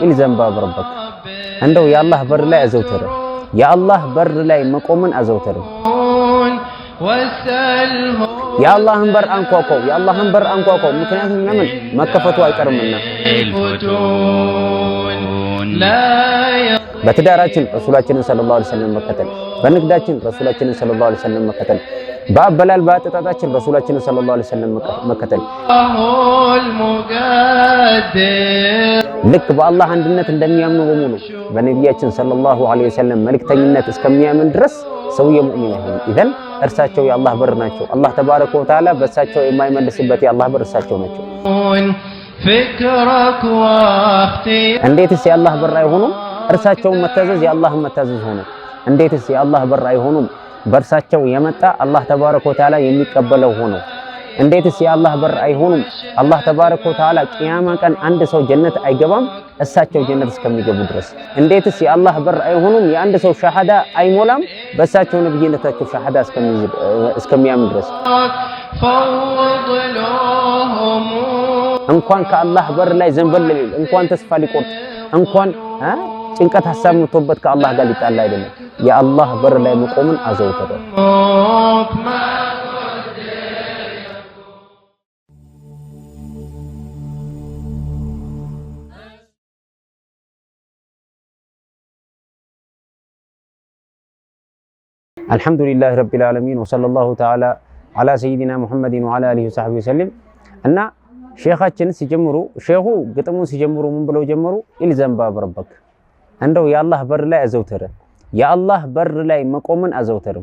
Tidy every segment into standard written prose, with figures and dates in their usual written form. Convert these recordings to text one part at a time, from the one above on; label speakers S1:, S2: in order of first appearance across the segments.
S1: ኢልዘም ባብ ረበክ እንደው የአላህ በር ላይ አዘውትር የአላህ በር ላይ መቆምን አዘውትር የአላህን በር አንኳኳው የአላህን በር አንኳኳው ምክንያቱም ለምን መከፈቱ አይቀርምና በትዳራችን ረሱላችንን ሰለላሁ ዐለይሂ ወሰለም መከተል በንግዳችን ረሱላችንን ሰለላሁ ዐለይሂ ወሰለም መከተል በአበላል በአጠጣጣችን ረሱላችንን ሰለላሁ ዐለይሂ ወሰለም መከተል ልክ በአላህ አንድነት እንደሚያምኑ በሙሉ በነቢያችን ሰለላሁ ዐለይሂ ወሰለም መልእክተኝነት እስከሚያምን ድረስ ሰውየው ሙእሚን ይሆናል። ኢዘን እርሳቸው የአላህ በር ናቸው። አላህ ተባረከ ወተዓላ በእርሳቸው የማይመልስበት የአላህ በር እርሳቸው ናቸው። እንዴትስ የአላህ በር አይሆኑም? እርሳቸውን መታዘዝ የአላህን መታዘዝ ሆነ። እንዴትስ የአላህ በር አይሆኑም? በእርሳቸው የመጣ አላህ ተባረከ ወተዓላ የሚቀበለው ሆኖ። እንዴትስ የአላህ በር አይሆኑም? አላህ ተባረከ ወተዓላ ቂያማ ቀን አንድ ሰው ጀነት አይገባም እሳቸው ጀነት እስከሚገቡ ድረስ። እንዴትስ የአላህ በር አይሆኑም? የአንድ ሰው ሻሃዳ አይሞላም በእሳቸው ነብይነታቸው ሻሃዳ እስከሚያምን ድረስ። እንኳን ከአላህ በር ላይ ዘንበል ሊል እንኳን ተስፋ ሊቆርጥ እንኳን ጭንቀት ሐሳብ መጥቶበት ከአላህ ጋር ሊጣላ አይደለም የአላህ በር ላይ መቆምን አዘውተረ። አልሐምዱሊላህ ረቢል ዓለሚን ወሰለላሁ ተዓላ ዐላ ሰይዲና ሙሐመድን ወዐላ አሊሂ ወሰሕቢሂ ወሰለም። እና ሼኻችን ሲጀምሩ ሼኹ ግጥሙን ሲጀምሩ ምን ብለው ጀመሩ? ኢልዘም ባብ ረበክ እንደው የአላህ በር ላይ አዘውተረ የአላህ በር ላይ መቆምን አዘውተር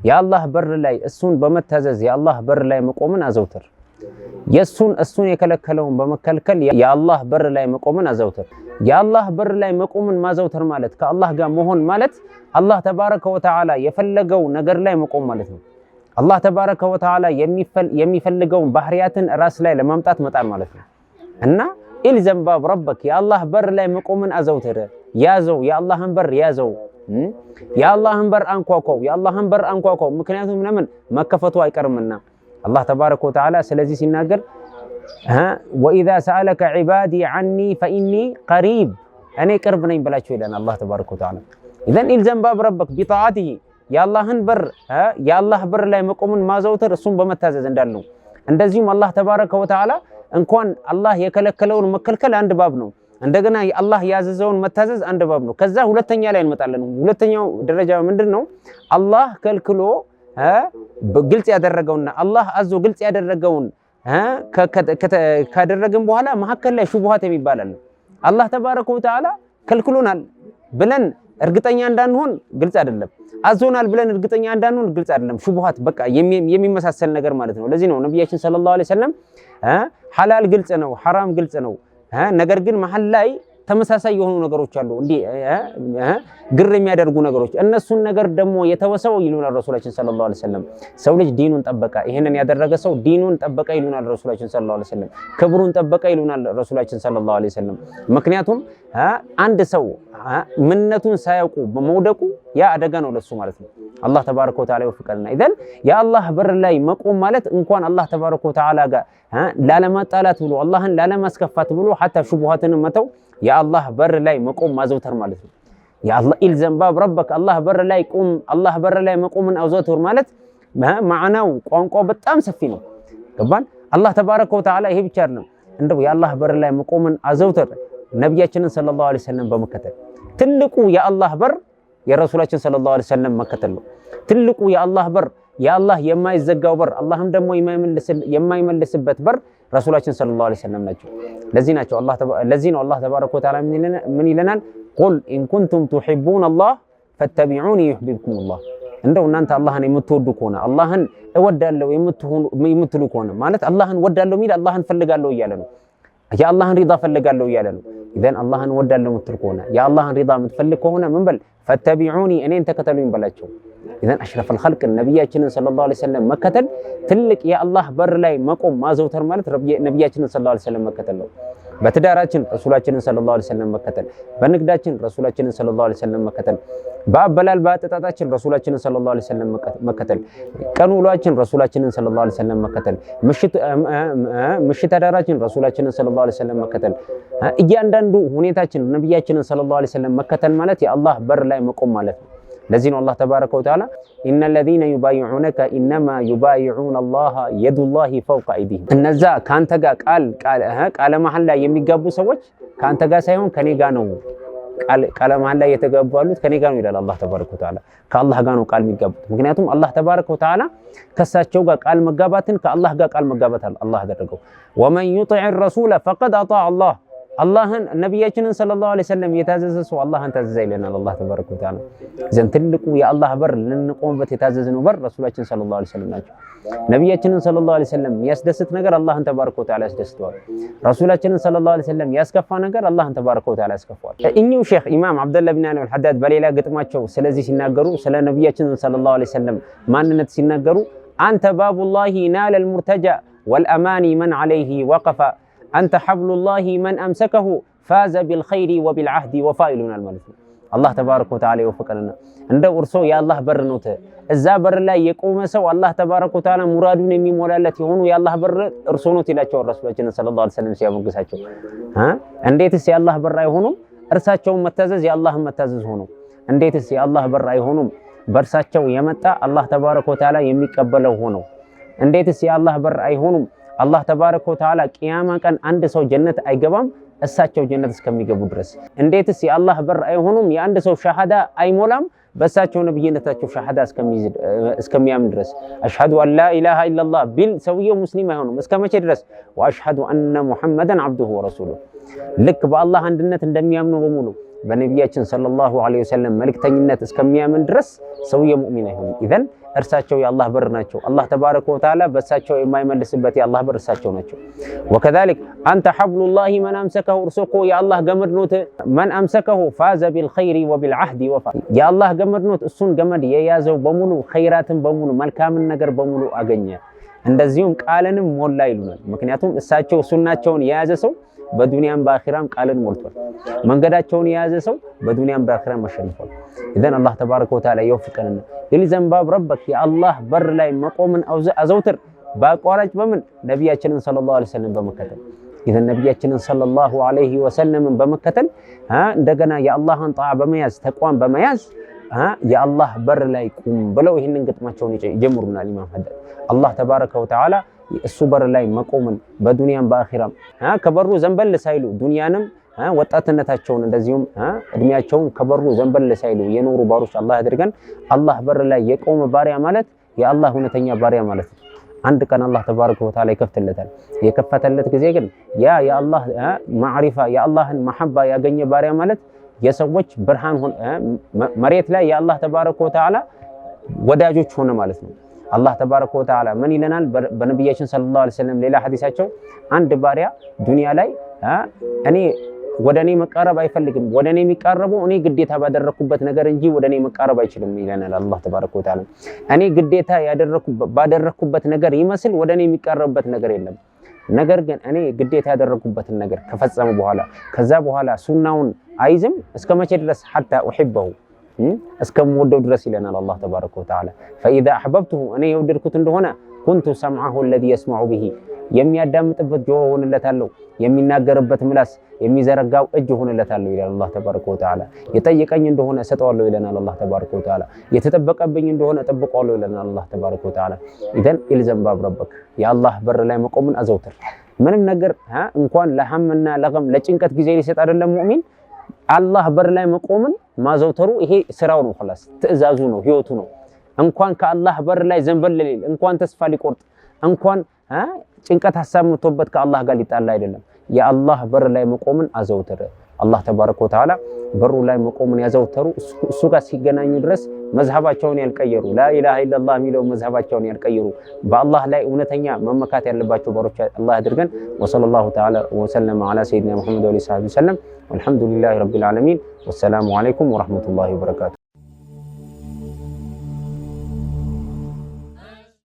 S1: የአላህ በር ላይ እሱን በመታዘዝ የአላህ በር ላይ መቆምን አዘውተር እሱን የከለከለውን በመከልከል የአላህ በር ላይ መቆምን አዘውተር። የአላህ በር ላይ መቆምን ማዘውተር ማለት ከአላህ ጋር መሆን ማለት አላህ ተባረከ ወተዓላ የፈለገው ነገር ላይ መቆም ማለት ነው። አላህ ተባረከ ወተዓላ የሚፈልገውን ባህሪያትን ራስ ላይ ለማምጣት መጣር ማለት ነው። እና ኢልዘም ባብ ረበክ የአላህ በር ላይ መቆምን አዘውተር ያዘው የአላህን በር ያዘው የአላህን በር አንኳኳው የአላህን በር አንኳኳው ምክንያቱም ለምን መከፈቱ አይቀርምና አላህ ተባረከ ወተዓላ ስለዚህ ሲናገር ወኢዛ ሰአለከ ዒባዲ ዐኒ ፈኢኒ ቀሪብ እኔ ቅርብ ነኝ ብላችሁ ይላል አላህ ተባረከ ወተዓላ። ኢዘን ኢልዘም ባብ ረበክ ቢጣዓቲሂ የአላህን በር የአላህ በር ላይ መቆምን ማዘውተር እሱን በመታዘዝ እንዳለው እንደዚሁም አላህ ተባረከ ወተዓላ እንኳን አላህ የከለከለውን መከልከል አንድ ባብ ነው። እንደገና አላህ ያዘዘውን መታዘዝ አንድ ባብ ነው። ከዛ ሁለተኛ ላይ እንመጣለን። ሁለተኛው ደረጃ ምንድነው? አላህ ከልክሎ ግልጽ ያደረገውና አላህ አዞ ግልጽ ያደረገውን ካደረግን በኋላ መሐከል ላይ ሹብሃት የሚባል አለ። አላህ ተባረከ ወተዓላ ከልክሎናል ብለን እርግጠኛ እንዳንሆን ግልጽ አይደለም፣ አዞናል ብለን እርግጠኛ እንዳንሆን ግልጽ አይደለም። ሹብሃት በቃ የሚመሳሰል ነገር ማለት ነው። ለዚህ ነው ነብያችን ሰለላሁ ዐለይሂ ወሰለም ሐላል ግልጽ ነው፣ ሐራም ግልጽ ነው፣ ነገር ግን መሐል ላይ ተመሳሳይ የሆኑ ነገሮች አሉ እንዴ ግር የሚያደርጉ ነገሮች እነሱን ነገር ደግሞ የተወሰው ይሉናል ረሱላችን ሰለላሁ ዐለይሂ ወሰለም። ሰው ልጅ ዲኑን ጠበቀ ይሄንን ያደረገ ሰው ዲኑን ጠበቀ ይሉናል ረሱላችን ሰለላሁ ዐለይሂ ወሰለም። ክብሩን ጠበቀ ይሉናል ረሱላችን ሰለላሁ ዐለይሂ ወሰለም። ምክንያቱም አንድ ሰው ምንነቱን ሳያውቁ መውደቁ ያ አደጋ ነው ለሱ ማለት ነው። አላህ ተባረከ ወተዓላ ይወፍቀልና። ኢዘን የአላህ በር ላይ መቆም ማለት እንኳን አላህ ተባረከ ወተዓላ ጋር ላለማጣላት ብሎ አላህን ላለማስከፋት ብሎ ሐታ ሹብሃትን መተው የአላህ በር ላይ መቆም ማዘውተር ማለት ነው። የአላህ ኢልዘም ባብ ረበክ አላህ በር ላይ ቁም አላህ በር ላይ መቆምን አዘውተር ማለት ማዕናው ቋንቋው በጣም ሰፊ ነው። ገባን? አላህ ተባረከ ወተዓላ ይሄ ብቻ አይደለም እንደው የአላህ በር ላይ መቆምን አዘውተር ነብያችንን ሰለላሁ ዐለይሂ ወሰለም በመከተል ትልቁ የአላህ በር የረሱላችን ሰለላሁ ዐለይሂ ወሰለም መከተል ነው። ትልቁ የአላህ በር የአላህ የማይዘጋው በር አላህም ደግሞ የማይመልስበት በር ረሱላችን ሰለላሁ ዐለይሂ ወሰለም ናቸው። ለዚህ ነው አላህ ተባረከ ወተዓላ ምን ይለናል? ቁል ኢን ኩንቱም ቱሒቡነ አላህ ፈተቢዑኒ ዩሕቢብኩሙላህ። እንደው እናንተ አላህን የምትወዱ ከሆነ አላህን እወዳለሁ የምትሉ ከሆነ ማለት አላህን እወዳለሁ የሚል አላህን ፈልጋለሁ እያለ ነው። የአላህን ሪዳ ፈልጋለሁ እያለ ነው። ኢዘን አላህን እወዳለሁ የምትል ከሆነ የአላህን ሪዳ የምትፈልግ ከሆነ ምን በል ፈተቢዑኒ እኔን ተከተሉኝ በላቸው። ኢዘን አሽረፈል ኸልቅ ነብያችንን ሰለላሁ ዐለይሂ ወሰለም መከተል ትልቅ የአላህ በር ላይ መቆም ማዘውተር ማለት ነብያችንን ሰለላሁ ዐለይሂ ወሰለም መከተል ነው። በትዳራችን ረሱላችንን ሰለላሁ ዐለይሂ ወሰለም መከተል፣ በንግዳችን ረሱላችንን ሰለላሁ ዐለይሂ ወሰለም መከተል፣ በአበላል በአጠጣጣችን ረሱላችንን ሰለላሁ ዐለይሂ ወሰለም መከተል፣ ቀን ውሏችን ረሱላችንን ሰለላሁ ዐለይሂ ወሰለም መከተል፣ ምሽት አዳራችን ረሱላችንን ሰለላሁ ዐለይሂ ወሰለም መከተል፣ እያንዳንዱ ሁኔታችን ነብያችንን ሰለላሁ ዐለይሂ ወሰለም መከተል ማለት የአላህ በር ላይ መቆም ማለት ነው። ለዚህ ነው አላህ ተባረከ ወተዓላ ኢነል ለዚነ ዩባይዑነከ ኢነማ ዩባይዑነ አላህ የዱላሂ ፈውቀ አይዲሂም፣ እነዛ ካንተ ጋር ቃለ መሐላ የሚጋቡ ሰዎች ካንተ ጋር ሳይሆን ከኔ ጋር ነው ቃለ መሐላ የተጋቡ ያሉት ከኔ ጋር ነው ይላል አላህ ተባረከ ወተዓላ። ከአላህ ጋር ነው ቃል የሚጋቡት። ምክንያቱም አላህ ተባረከ ወተዓላ ከሳቸው ጋር ቃል መጋባትን ከአላህ ጋር ቃል መጋባት አላህ አደረገው። ወመን ዩጢዕ ረሱለ ፈቀድ አጣዐ አላህ፣ አላህን ነብያችንን ሰለላሁ ዐለይሂ ወሰለም የታዘዘ ሰው አላህን ታዘዘ ይለናል አላህ ተባረከ ወተዓላ። ዘን ትልቁ የአላህ በር ልንቆምበት የታዘዝነው በር ረሱላችን ሰለላሁ ዐለይሂ ወሰለም ናቸው። ነብያችንን ሰለላሁ ዐለይሂ ወሰለም የሚያስደስት ነገር አላህን ተባረከ ወተዓላ ያስደስተዋል። ረሱላችንን ሰለላሁ ዐለይሂ ወሰለም ያስከፋ ነገር አላህን ተባረከ ወተዓላ ያስከፋዋል። እኚሁ ሼኽ ኢማም አብደላህ ቢን አልሐዳድ በሌላ ግጥማቸው ስለዚህ ሲናገሩ ስለ ነብያችንን ሰለላሁ ዐለይሂ ወሰለም ማንነት ሲናገሩ አንተ ባቡላሂ ናለል ሙርተጃ ወልአማኒ መን ዐለይሂ ወቀፈ አንተ ሐብሉላሂ መን አምሰከሁ ፋዘ ቢልኸይሪ ወቢልዓህዲ ወፋ ይሉናል ማለት ነው። አላህ ተባረከ ወተዓላ ይወፍቀንና እንደው እርሶ የአላህ በር ነዎት። እዛ በር ላይ የቆመ ሰው አላህ ተባረከ ወተዓላ ሙራዱን የሚሞላለት የሆኑ የአላህ በር እርሶ ነዎት ይላቸዋል ረሱላችንን ሰለላሁ ዐለይሂ ወሰለም ሲያሞግሳቸው። እንዴትስ የአላህ በር አይሆኑም? እርሳቸውን መታዘዝ የአላህን መታዘዝ ሆኖ እንዴትስ የአላህ በር አይሆኑም? በእርሳቸው የመጣ አላህ ተባረከ ወተዓላ የሚቀበለው ሆኖ እንዴትስ የአላህ በር አይሆኑም? አላህ ተባረከ ወተዓላ ቂያማ ቀን አንድ ሰው ጀነት አይገባም እሳቸው ጀነት እስከሚገቡ ድረስ። እንዴትስ የአላህ በር አይሆኑም? የአንድ ሰው ሸሃዳ አይሞላም በእሳቸው ነብይነታቸው ሸሃዳ እስከሚያምን ድረስ። አሽሀዱ አን ላ ኢላሃ ኢለላህ ቢል ሰውየው ሙስሊም አይሆኑም እስከ መቼ ድረስ? ወአሽሀዱ አነ ሙሐመደን አብዱሁ ወረሱሉሁ። ልክ በአላህ አንድነት እንደሚያምኑ በሙሉ በነቢያችን ሰለላሁ ዐለይሂ ወሰለም መልእክተኝነት እስከሚያምን ድረስ ሰውየው ሙእሚን አይሆንም። ኢዘን እርሳቸው የአላህ በር ናቸው። አላህ ተባረከ ወተዓላ በእሳቸው የማይመልስበት የአላህ በር እርሳቸው ናቸው። ወከዛሊክ አንተ ሐብሉላሂ መን አምሰከሁ፣ እርሶ እኮ የአላህ ገመድ ኖት። መን አምሰከሁ ፋዘ ቢልኸይሪ ወቢልዓህዲ ወፋ፣ የአላህ ገመድ ኖት። እሱን ገመድ የያዘው በሙሉ ኸይራትን በሙሉ መልካምን ነገር በሙሉ አገኘ፣ እንደዚሁም ቃልንም ሞላ ይሉናል። ምክንያቱም እሳቸው ሱናቸውን የያዘ ሰው በዱንያም በአኺራም ቃልን ሞልቷል። መንገዳቸውን የያዘ ሰው በዱንያም በአኺራም አሸንፏል። ኢዘን አላህ ተባረከ ወተዓላ ይወፍቀንና ኢልዘም ባብ ረበክ፣ የአላህ በር ላይ መቆምን አዘውትር። በአቋራጭ በምን ነቢያችንን ሰለላሁ ዐለይሂ ወሰለም በመከተል ኢዘን ነቢያችንን ሰለላሁ ዐለይሂ ወሰለምን በመከተል እንደገና የአላህን ጣዓ በመያዝ ተቋም በመያዝ የአላህ በር ላይ ቁም ብለው ይህንን ግጥማቸውን ይጀምሩናል ኢማም ሐዳድ። አላህ ተባረከ ወተዓላ እሱ በር ላይ መቆምን በዱንያም በአኺራም ከበሩ ዘንበል ሳይሉ ዱንያንም ወጣትነታቸውን እንደዚሁም እድሜያቸውን ከበሩ ዘንበል ሳይሉ የኖሩ ባሮች አላህ ያድርገን። አላህ በር ላይ የቆመ ባሪያ ማለት የአላህ እውነተኛ ባሪያ ማለት ነው። አንድ ቀን አላህ ተባረከ ወተዓላ ይከፍትለታል። የከፈተለት ጊዜ ግን ያ የአላህ ማዕሪፋ የአላህን መሐባ ያገኘ ባሪያ ማለት የሰዎች ብርሃን መሬት ላይ የአላህ ተባረከ ወተዓላ ወዳጆች ሆነ ማለት ነው። አላህ ተባረከ ወተዓላ ምን ይለናል? በነቢያችን ሰለላሁ ዐለይሂ ወሰለም ሌላ ሐዲሳቸው አንድ ባሪያ ዱንያ ላይ እኔ ወደ እኔ መቃረብ አይፈልግም፣ ወደ እኔ የሚቃረበው እኔ ግዴታ ባደረኩበት ነገር እንጂ ወደ እኔ መቃረብ አይችልም ይለናል አላህ ተባረከ ወተዓላ። እኔ ግዴታ ባደረኩበት ነገር ይመስል ወደ እኔ የሚቃረብበት ነገር የለም። ነገር ግን እኔ ግዴታ ያደረኩበትን ነገር ከፈጸመ በኋላ ከዛ በኋላ ሱናውን አይዝም እስከ መቼ ድረስ? ሐታ ኡሂበሁ እስከምወደው ድረስ ይለናል አላህ ተባረከ ወተዓላ። ፈኢዛ አሕበብቱሁ እኔ የወደድኩት እንደሆነ ኩንቱ ሰምዐሁ አለዚ የስመዑ ቢሂ የሚያዳምጥበት ጆሮ ሆንለታለሁ፣ የሚናገርበት ምላስ የሚዘረጋው እጅ ሆንለታለሁ ይላል አላህ ተባረከ ወተዓላ። የጠየቀኝ እንደሆነ እሰጠዋለሁ ይለናል አላህ ተባረከ ወተዓላ። የተጠበቀብኝ እንደሆነ እጠብቀዋለሁ ይለናል አላህ ተባረከ ወተዓላ። ኢዘን ኢልዘም ባብ ረበክ፣ የአላህ በር ላይ መቆምን አዘውትር። ምንም ነገር እንኳን ለሐምና ለገም ለጭንቀት ጊዜ ሊሰጥ አይደለም ሙእሚን አላህ በር ላይ መቆምን ማዘውተሩ ይሄ ስራው ነው፣ خلاص ትዕዛዙ ነው፣ ህይወቱ ነው። እንኳን ከአላህ በር ላይ ዘንበል ሊል እንኳን ተስፋ ሊቆርጥ እንኳን ጭንቀት ሐሳብ መጥቶበት ከአላህ ጋር ሊጣላ አይደለም የአላህ በር ላይ መቆምን አዘውተረ። አላህ ተባረከ ወተዓላ በሩ ላይ መቆምን ያዘውተሩ እሱ ጋር ሲገናኙ ድረስ መዝሐባቸውን ያልቀየሩ ላኢላሃ ኢለላህ የሚለው መዝሐባቸውን ያልቀየሩ በአላህ ላይ እውነተኛ መመካት ያለባቸው ባሮች አላህ ያድርገን። ወሰለላሁ ተዓላ ወሰለም ዐላ ሰይድና ሙሐመድ ወሰለም። ወልሐምዱሊላሂ ረቢል ዓለሚን። ወሰላሙ ዐለይኩም ወረሕመቱላሂ ወበረካቱ።